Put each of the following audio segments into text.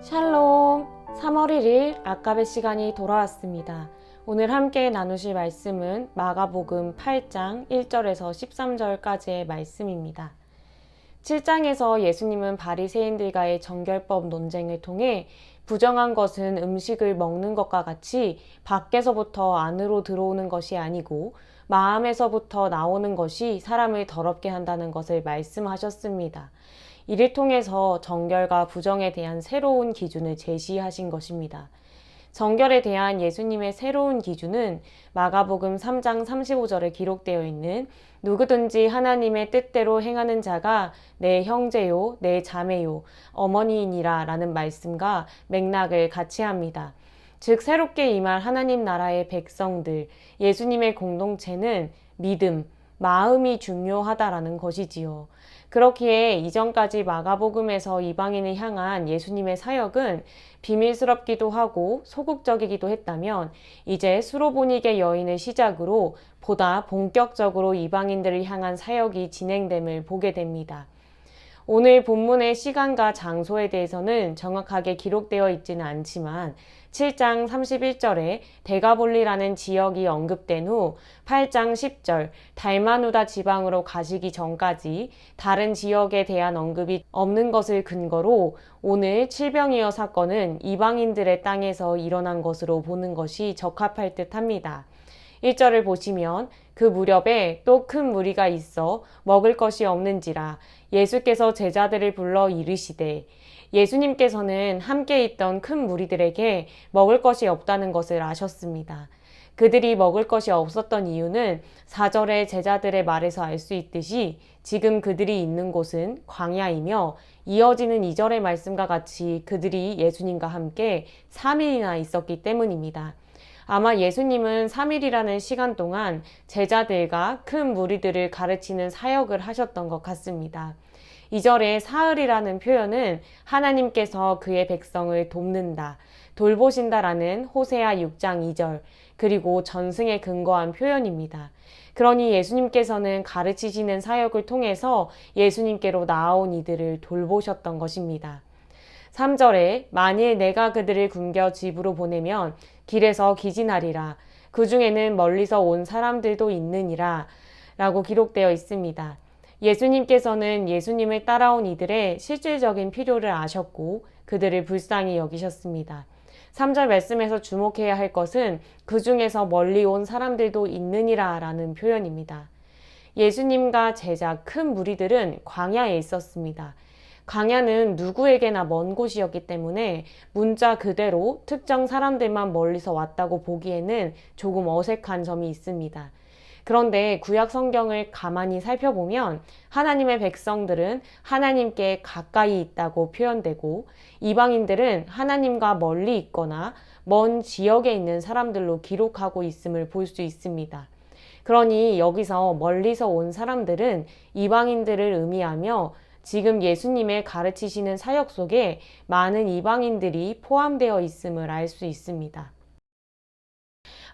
샬롬! 3월 1일 아까베 시간이 돌아왔습니다. 오늘 함께 나누실 말씀은 마가복음 8장 1절에서 13절까지의 말씀입니다. 7장에서 예수님은 바리새인들과의 정결법 논쟁을 통해 부정한 것은 음식을 먹는 것과 같이 밖에서부터 안으로 들어오는 것이 아니고 마음에서부터 나오는 것이 사람을 더럽게 한다는 것을 말씀하셨습니다. 이를 통해서 정결과 부정에 대한 새로운 기준을 제시하신 것입니다. 정결에 대한 예수님의 새로운 기준은 마가복음 3장 35절에 기록되어 있는 누구든지 하나님의 뜻대로 행하는 자가 내 형제요, 내 자매요, 어머니이니라 라는 말씀과 맥락을 같이 합니다. 즉 새롭게 임할 하나님 나라의 백성들, 예수님의 공동체는 믿음, 마음이 중요하다라는 것이지요. 그렇기에 이전까지 마가복음에서 이방인을 향한 예수님의 사역은 비밀스럽기도 하고 소극적이기도 했다면 이제 수로보니게 여인을 시작으로 보다 본격적으로 이방인들을 향한 사역이 진행됨을 보게 됩니다. 오늘 본문의 시간과 장소에 대해서는 정확하게 기록되어 있지는 않지만 7장 31절에 데가볼리라는 지역이 언급된 후 8장 10절 달마누다 지방으로 가시기 전까지 다른 지역에 대한 언급이 없는 것을 근거로 오늘 칠병이어 사건은 이방인들의 땅에서 일어난 것으로 보는 것이 적합할 듯합니다. 1절을 보시면 그 무렵에 또 큰 무리가 있어 먹을 것이 없는지라 예수께서 제자들을 불러 이르시되 예수님께서는 함께 있던 큰 무리들에게 먹을 것이 없다는 것을 아셨습니다. 그들이 먹을 것이 없었던 이유는 4절의 제자들의 말에서 알 수 있듯이 지금 그들이 있는 곳은 광야이며 이어지는 2절의 말씀과 같이 그들이 예수님과 함께 3일이나 있었기 때문입니다. 아마 예수님은 3일이라는 시간 동안 제자들과 큰 무리들을 가르치는 사역을 하셨던 것 같습니다. 2절의 사흘이라는 표현은 하나님께서 그의 백성을 돕는다, 돌보신다라는 호세아 6장 2절, 그리고 전승에 근거한 표현입니다. 그러니 예수님께서는 가르치시는 사역을 통해서 예수님께로 나아온 이들을 돌보셨던 것입니다. 3절에 만일 내가 그들을 굶겨 집으로 보내면 길에서 기진하리라. 그 중에는 멀리서 온 사람들도 있느니라 라고 기록되어 있습니다. 예수님께서는 예수님을 따라온 이들의 실질적인 필요를 아셨고 그들을 불쌍히 여기셨습니다. 3절 말씀에서 주목해야 할 것은 그 중에서 멀리 온 사람들도 있느니라 라는 표현입니다. 예수님과 제자 큰 무리들은 광야에 있었습니다. 광야는 누구에게나 먼 곳이었기 때문에 문자 그대로 특정 사람들만 멀리서 왔다고 보기에는 조금 어색한 점이 있습니다. 그런데 구약 성경을 가만히 살펴보면 하나님의 백성들은 하나님께 가까이 있다고 표현되고 이방인들은 하나님과 멀리 있거나 먼 지역에 있는 사람들로 기록하고 있음을 볼 수 있습니다. 그러니 여기서 멀리서 온 사람들은 이방인들을 의미하며 지금 예수님의 가르치시는 사역 속에 많은 이방인들이 포함되어 있음을 알 수 있습니다.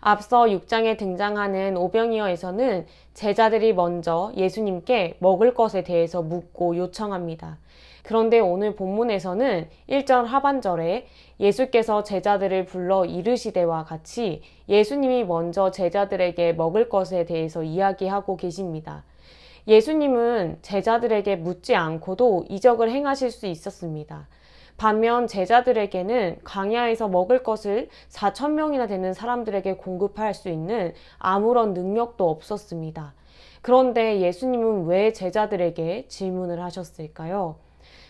앞서 6장에 등장하는 오병이어에서는 제자들이 먼저 예수님께 먹을 것에 대해서 묻고 요청합니다. 그런데 오늘 본문에서는 1절 하반절에 예수께서 제자들을 불러 이르시되와 같이 예수님이 먼저 제자들에게 먹을 것에 대해서 이야기하고 계십니다. 예수님은 제자들에게 묻지 않고도 이적을 행하실 수 있었습니다. 반면 제자들에게는 광야에서 먹을 것을 4,000명이나 되는 사람들에게 공급할 수 있는 아무런 능력도 없었습니다. 그런데 예수님은 왜 제자들에게 질문을 하셨을까요?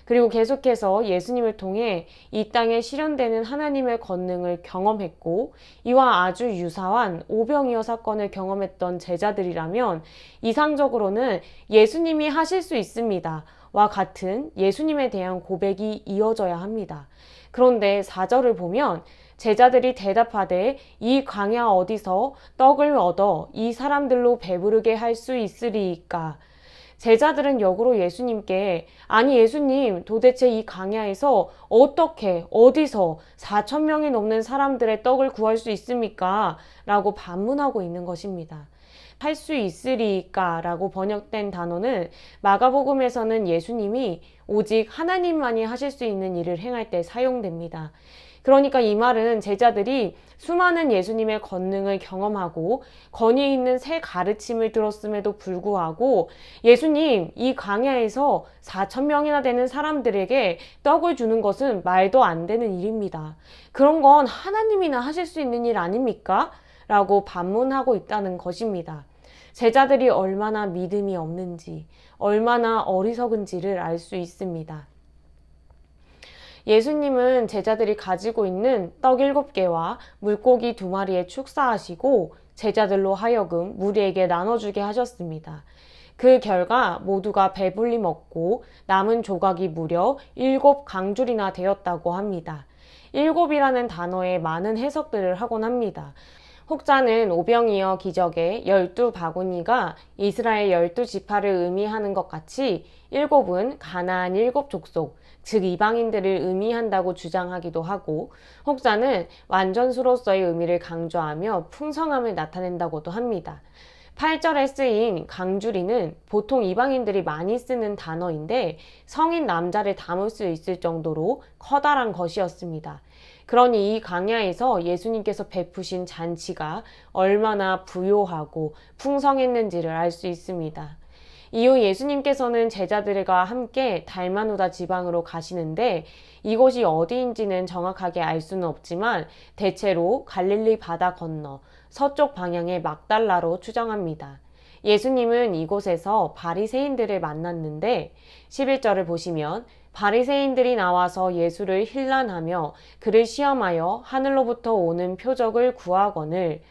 그리고 계속해서 예수님을 통해 이 땅에 실현되는 하나님의 권능을 경험했고 이와 아주 유사한 오병이어 사건을 경험했던 제자들이라면 이상적으로는 예수님이 하실 수 있습니다. 와 같은 예수님에 대한 고백이 이어져야 합니다. 그런데 4절을 보면 제자들이 대답하되 이 광야 어디서 떡을 얻어 이 사람들로 배부르게 할 수 있으리이까? 제자들은 역으로 예수님께 아니 예수님 도대체 이 광야에서 어떻게 어디서 4,000명이 넘는 사람들의 떡을 구할 수 있습니까? 라고 반문하고 있는 것입니다. 할 수 있으리까 라고 번역된 단어는 마가복음에서는 예수님이 오직 하나님만이 하실 수 있는 일을 행할 때 사용됩니다. 그러니까 이 말은 제자들이 수많은 예수님의 권능을 경험하고 권위 있는 새 가르침을 들었음에도 불구하고 예수님 이 광야에서 4,000명이나 되는 사람들에게 떡을 주는 것은 말도 안 되는 일입니다. 그런 건 하나님이나 하실 수 있는 일 아닙니까? 라고 반문하고 있다는 것입니다. 제자들이 얼마나 믿음이 없는지, 얼마나 어리석은지를 알 수 있습니다. 예수님은 제자들이 가지고 있는 떡 7개와 물고기 2마리에 축사하시고 제자들로 하여금 무리에게 나눠주게 하셨습니다. 그 결과 모두가 배불리 먹고 남은 조각이 무려 7강줄이나 되었다고 합니다. 7이라는 단어에 많은 해석들을 하곤 합니다. 혹자는 오병이어 기적의 12바구니가 이스라엘 12지파를 의미하는 것 같이 7은 가나안 7족속, 즉 이방인들을 의미한다고 주장하기도 하고, 혹자는 완전수로서의 의미를 강조하며 풍성함을 나타낸다고도 합니다. 8절에 쓰인 강주리는 보통 이방인들이 많이 쓰는 단어인데 성인 남자를 담을 수 있을 정도로 커다란 것이었습니다. 그러니 이 광야에서 예수님께서 베푸신 잔치가 얼마나 부요하고 풍성했는지를 알 수 있습니다. 이후 예수님께서는 제자들과 함께 달마누다 지방으로 가시는데 이곳이 어디인지는 정확하게 알 수는 없지만 대체로 갈릴리 바다 건너 서쪽 방향의 막달라로 추정합니다. 예수님은 이곳에서 바리새인들을 만났는데 11절을 보시면 바리새인들이 나와서 예수를 힐난하며 그를 시험하여 하늘로부터 오는 표적을 구하거늘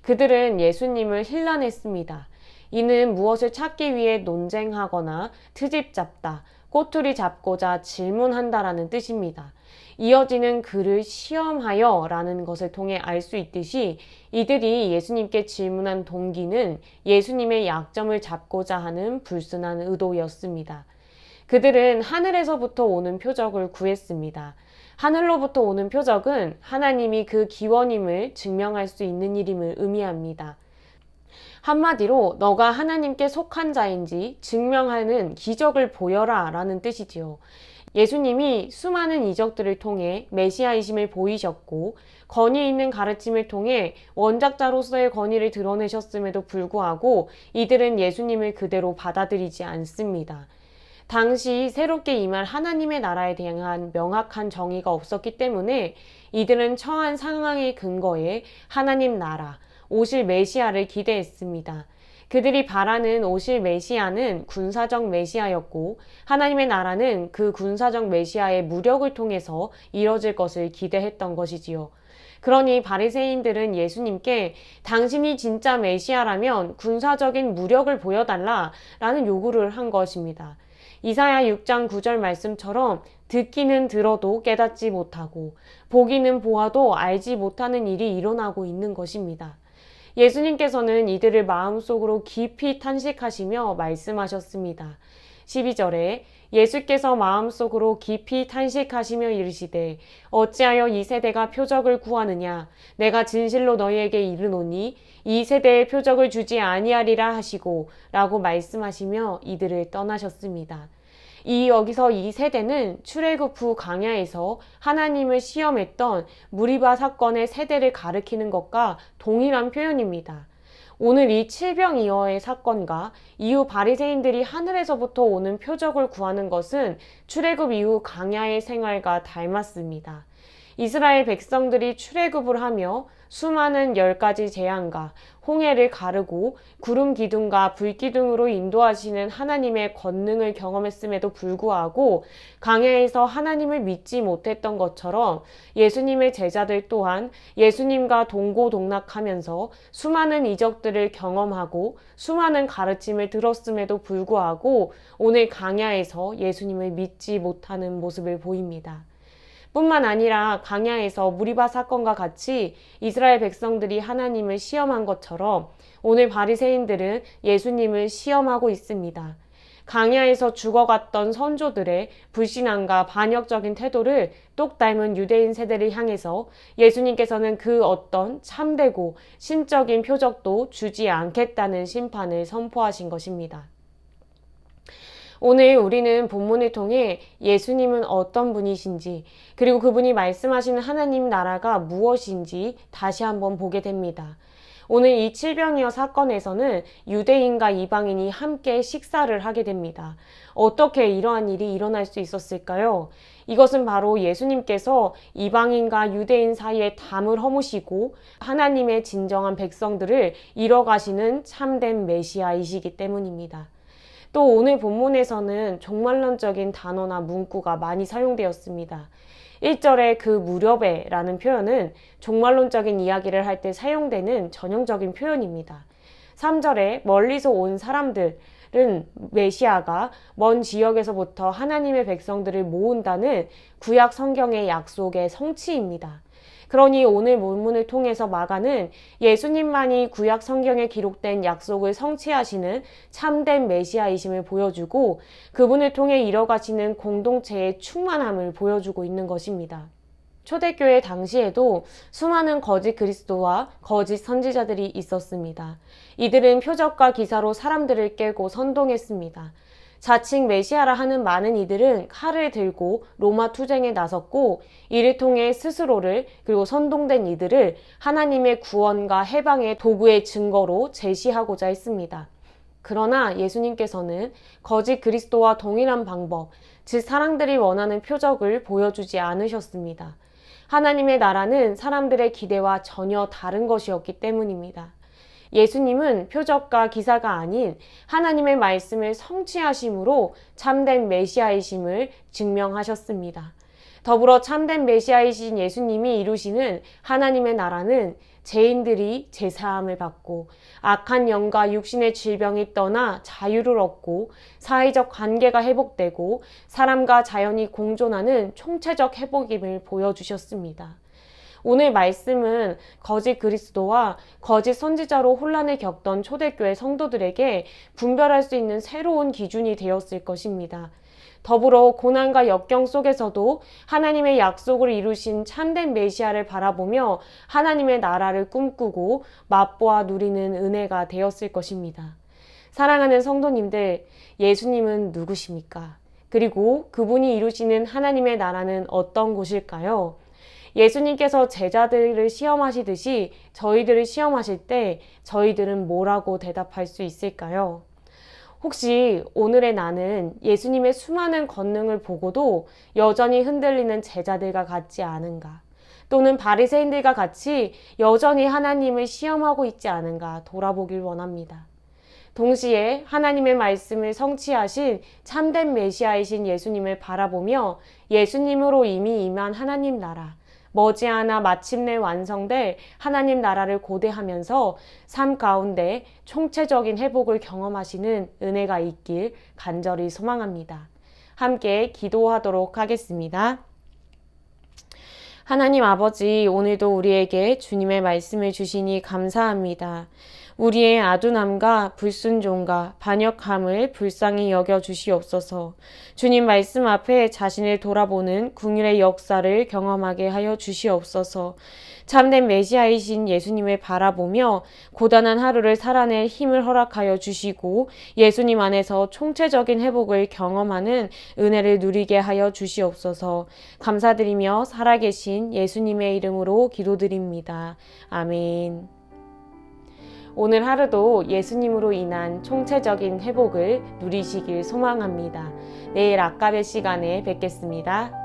그들은 예수님을 힐난했습니다. 이는 무엇을 찾기 위해 논쟁하거나 트집 잡다, 꼬투리 잡고자 질문한다라는 뜻입니다. 이어지는 그를 시험하여 라는 것을 통해 알 수 있듯이 이들이 예수님께 질문한 동기는 예수님의 약점을 잡고자 하는 불순한 의도였습니다. 그들은 하늘에서부터 오는 표적을 구했습니다. 하늘로부터 오는 표적은 하나님이 그 기원임을 증명할 수 있는 일임을 의미합니다. 한마디로 너가 하나님께 속한 자인지 증명하는 기적을 보여라 라는 뜻이지요. 예수님이 수많은 이적들을 통해 메시아이심을 보이셨고 권위 있는 가르침을 통해 원작자로서의 권위를 드러내셨음에도 불구하고 이들은 예수님을 그대로 받아들이지 않습니다. 당시 새롭게 임할 하나님의 나라에 대한 명확한 정의가 없었기 때문에 이들은 처한 상황의 근거에 하나님 나라, 오실 메시아를 기대했습니다. 그들이 바라는 오실 메시아는 군사적 메시아였고 하나님의 나라는 그 군사적 메시아의 무력을 통해서 이뤄질 것을 기대했던 것이지요. 그러니 바리새인들은 예수님께 당신이 진짜 메시아라면 군사적인 무력을 보여달라라는 요구를 한 것입니다. 이사야 6장 9절 말씀처럼 듣기는 들어도 깨닫지 못하고 보기는 보아도 알지 못하는 일이 일어나고 있는 것입니다. 예수님께서는 이들을 마음속으로 깊이 탄식하시며 말씀하셨습니다. 12절에 예수께서 마음속으로 깊이 탄식하시며 이르시되 어찌하여 이 세대가 표적을 구하느냐 내가 진실로 너희에게 이르노니 이 세대에 표적을 주지 아니하리라 하시고 라고 말씀하시며 이들을 떠나셨습니다. 여기서 이 세대는 출애굽 후 광야에서 하나님을 시험했던 무리바 사건의 세대를 가리키는 것과 동일한 표현입니다. 오늘 이 칠병이어의 사건과 이후 바리새인들이 하늘에서부터 오는 표적을 구하는 것은 출애굽 이후 광야의 생활과 닮았습니다. 이스라엘 백성들이 출애굽을 하며 수많은 10가지 재앙과 홍해를 가르고 구름 기둥과 불 기둥으로 인도하시는 하나님의 권능을 경험했음에도 불구하고 광야에서 하나님을 믿지 못했던 것처럼 예수님의 제자들 또한 예수님과 동고동락하면서 수많은 이적들을 경험하고 수많은 가르침을 들었음에도 불구하고 오늘 광야에서 예수님을 믿지 못하는 모습을 보입니다. 뿐만 아니라 광야에서 무리바 사건과 같이 이스라엘 백성들이 하나님을 시험한 것처럼 오늘 바리새인들은 예수님을 시험하고 있습니다. 강야에서 죽어갔던 선조들의 불신앙과 반역적인 태도를 똑 닮은 유대인 세대를 향해서 예수님께서는 그 어떤 참되고 신적인 표적도 주지 않겠다는 심판을 선포하신 것입니다. 오늘 우리는 본문을 통해 예수님은 어떤 분이신지, 그리고 그분이 말씀하시는 하나님 나라가 무엇인지 다시 한번 보게 됩니다. 오늘 이 칠병이어 사건에서는 유대인과 이방인이 함께 식사를 하게 됩니다. 어떻게 이러한 일이 일어날 수 있었을까요? 이것은 바로 예수님께서 이방인과 유대인 사이에 담을 허무시고 하나님의 진정한 백성들을 이뤄가시는 참된 메시아이시기 때문입니다. 또 오늘 본문에서는 종말론적인 단어나 문구가 많이 사용되었습니다. 1절에 그 무렵에라는 표현은 종말론적인 이야기를 할 때 사용되는 전형적인 표현입니다. 3절에 멀리서 온 사람들은 메시아가 먼 지역에서부터 하나님의 백성들을 모은다는 구약 성경의 약속의 성취입니다. 그러니 오늘 본문을 통해서 마가는 예수님만이 구약 성경에 기록된 약속을 성취하시는 참된 메시아이심을 보여주고 그분을 통해 이뤄가시는 공동체의 충만함을 보여주고 있는 것입니다. 초대교회 당시에도 수많은 거짓 그리스도와 거짓 선지자들이 있었습니다. 이들은 표적과 기사로 사람들을 깨고 선동했습니다. 자칭 메시아라 하는 많은 이들은 칼을 들고 로마 투쟁에 나섰고 이를 통해 스스로를 그리고 선동된 이들을 하나님의 구원과 해방의 도구의 증거로 제시하고자 했습니다. 그러나 예수님께서는 거짓 그리스도와 동일한 방법, 즉 사람들이 원하는 표적을 보여주지 않으셨습니다. 하나님의 나라는 사람들의 기대와 전혀 다른 것이었기 때문입니다. 예수님은 표적과 기사가 아닌 하나님의 말씀을 성취하심으로 참된 메시아이심을 증명하셨습니다. 더불어 참된 메시아이신 예수님이 이루시는 하나님의 나라는 죄인들이 제사함을 받고 악한 영과 육신의 질병이 떠나 자유를 얻고 사회적 관계가 회복되고 사람과 자연이 공존하는 총체적 회복임을 보여주셨습니다. 오늘 말씀은 거짓 그리스도와 거짓 선지자로 혼란을 겪던 초대교회 성도들에게 분별할 수 있는 새로운 기준이 되었을 것입니다. 더불어 고난과 역경 속에서도 하나님의 약속을 이루신 참된 메시아를 바라보며 하나님의 나라를 꿈꾸고 맛보아 누리는 은혜가 되었을 것입니다. 사랑하는 성도님들, 예수님은 누구십니까? 그리고 그분이 이루시는 하나님의 나라는 어떤 곳일까요? 예수님께서 제자들을 시험하시듯이 저희들을 시험하실 때 저희들은 뭐라고 대답할 수 있을까요? 혹시 오늘의 나는 예수님의 수많은 권능을 보고도 여전히 흔들리는 제자들과 같지 않은가? 또는 바리새인들과 같이 여전히 하나님을 시험하고 있지 않은가 돌아보길 원합니다. 동시에 하나님의 말씀을 성취하신 참된 메시아이신 예수님을 바라보며 예수님으로 이미 임한 하나님 나라, 머지않아 마침내 완성될 하나님 나라를 고대하면서 삶 가운데 총체적인 회복을 경험하시는 은혜가 있길 간절히 소망합니다. 함께 기도하도록 하겠습니다. 하나님 아버지, 오늘도 우리에게 주님의 말씀을 주시니 감사합니다. 우리의 아둔함과 불순종과 반역함을 불쌍히 여겨 주시옵소서. 주님 말씀 앞에 자신을 돌아보는 긍휼의 역사를 경험하게 하여 주시옵소서. 참된 메시아이신 예수님을 바라보며 고단한 하루를 살아낼 힘을 허락하여 주시고 예수님 안에서 총체적인 회복을 경험하는 은혜를 누리게 하여 주시옵소서. 감사드리며 살아계신 예수님의 이름으로 기도드립니다. 아멘. 오늘 하루도 예수님으로 인한 총체적인 회복을 누리시길 소망합니다. 내일 아까의 시간에 뵙겠습니다.